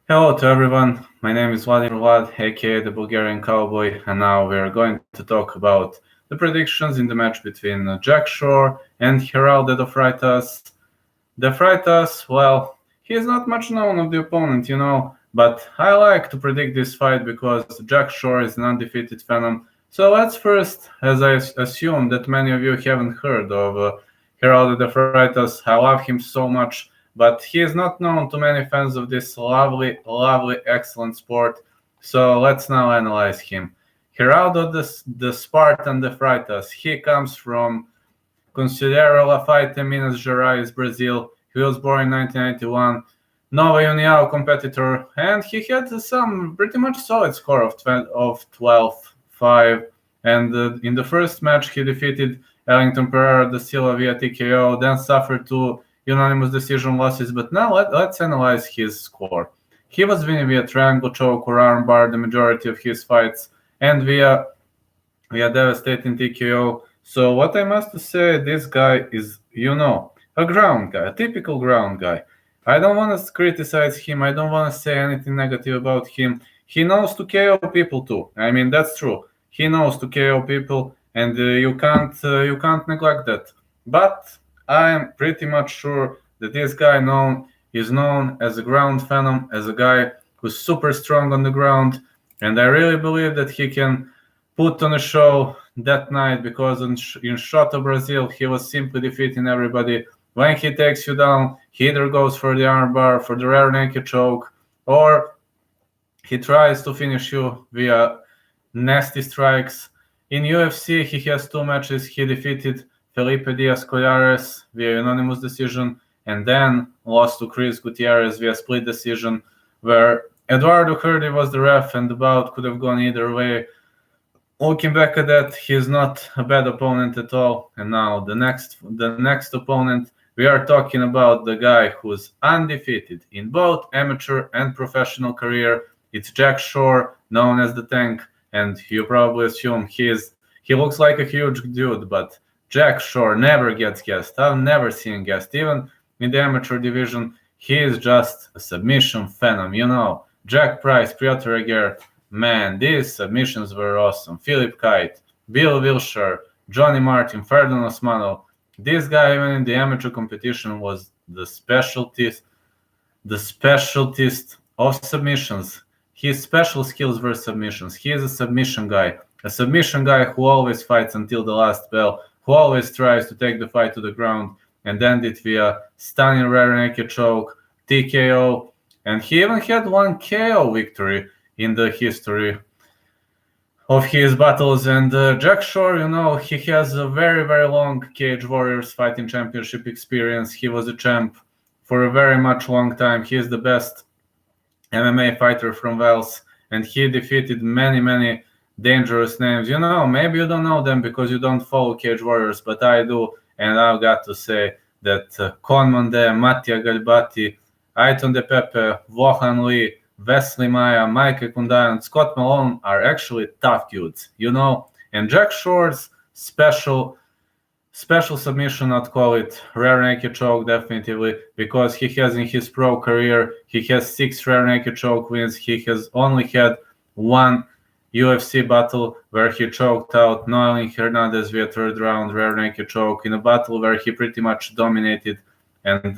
Hello to everyone. My name is Vladimir Vlad, aka the Bulgarian Cowboy, and now we are going to talk about the predictions in the match between Jack Shore and Geraldo de Freitas. De Freitas, well, he is not much known of the opponent, but I like to predict this fight because Jack Shore is an undefeated phenom. So let's first, as I assume that many of you haven't heard of Geraldo de Freitas, I love him so much, but he is not known to many fans of this lovely, lovely, excellent sport. So let's now analyze him. Geraldo the Spartan de Freitas, he comes from Considero Lafayette, Minas Gerais, Brazil. He was born in 1991. Nova União competitor, and he had some pretty much solid score of 12-5. And in the first match, he defeated Ellington Pereira da Silva via TKO, then suffered two unanimous decision losses. But now let's analyze his score. He was winning via triangle choke or armbar the majority of his fights, and via devastating TKO. So what I must say, this guy is, a ground guy, a typical ground guy. I don't want to criticize him. I don't want to say anything negative about him. He knows to KO people too. I mean, that's true. He knows to KO people, and you can't neglect that. But I am pretty much sure that this guy is known as a ground phenom, as a guy who's super strong on the ground, and I really believe that he can put on a show that night because in Shota Brazil he was simply defeating everybody. When he takes you down, he either goes for the armbar, for the rear naked choke, or he tries to finish you via nasty strikes. In UFC, he has two matches. He defeated Felipe Diaz Collares via unanimous decision, and then lost to Chris Gutierrez via split decision, where Eduardo Curdy was the ref, and the bout could have gone either way. Looking back at that, he is not a bad opponent at all. And now the next opponent, we are talking about the guy who's undefeated in both amateur and professional career. It's Jack Shore, known as the Tank, and you probably assume he looks like a huge dude, but Jack Shore never gets gassed. I've never seen gassed. Even in the amateur division, he is just a submission phenom. Jack Price, Piotr Egert. Man, these submissions were awesome. Philip Kite, Bill Wilshire, Johnny Martin, Ferdinand Osmanov. This guy, even in the amateur competition, was the specialist of submissions. His special skills were submissions. He is a submission guy who always fights until the last bell, who always tries to take the fight to the ground and end it via stunning rear naked choke, TKO, and he even had one KO victory in the history of his battles. And Jack Shore, he has a very, very long Cage Warriors fighting championship experience. He was a champ for a very much long time. He is the best MMA fighter from Wales, and he defeated many, many dangerous names. Maybe you don't know them because you don't follow Cage Warriors, but I do, and I've got to say that Conmonde, Mattia Galbati, Aiton De Pepe, Wohan Lee, Wesley Maya, Mike Kundayan, and Scott Malone are actually tough dudes, And Jack Shore's special submission, I'd call it rear naked choke, definitely, because he has in his pro career, he has 6 rear naked choke wins. He has only had one UFC battle where he choked out Noelin Hernandez via third round rear naked choke in a battle where he pretty much dominated. And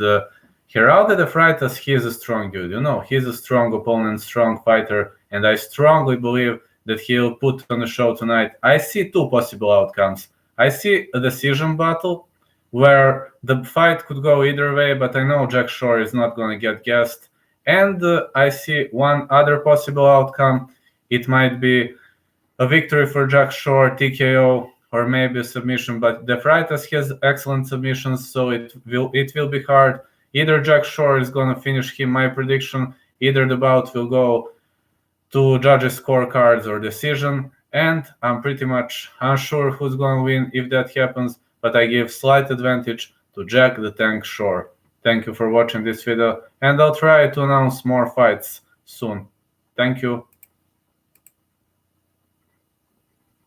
Geraldo de Freitas, he is a strong dude. He's a strong opponent, strong fighter, and I strongly believe that he'll put on a show tonight. I see two possible outcomes. I see a decision battle where the fight could go either way, but I know Jack Shore is not going to get gassed. And I see one other possible outcome. It might be a victory for Jack Shore, TKO, or maybe a submission. But De Freitas has excellent submissions, so it will be hard. Either Jack Shore is going to finish him, my prediction. Either the bout will go to judges' scorecards or decision. And I'm pretty much unsure who's going to win if that happens, but I give slight advantage to Jack the Tank Shore. Thank you for watching this video, and I'll try to announce more fights soon. Thank you.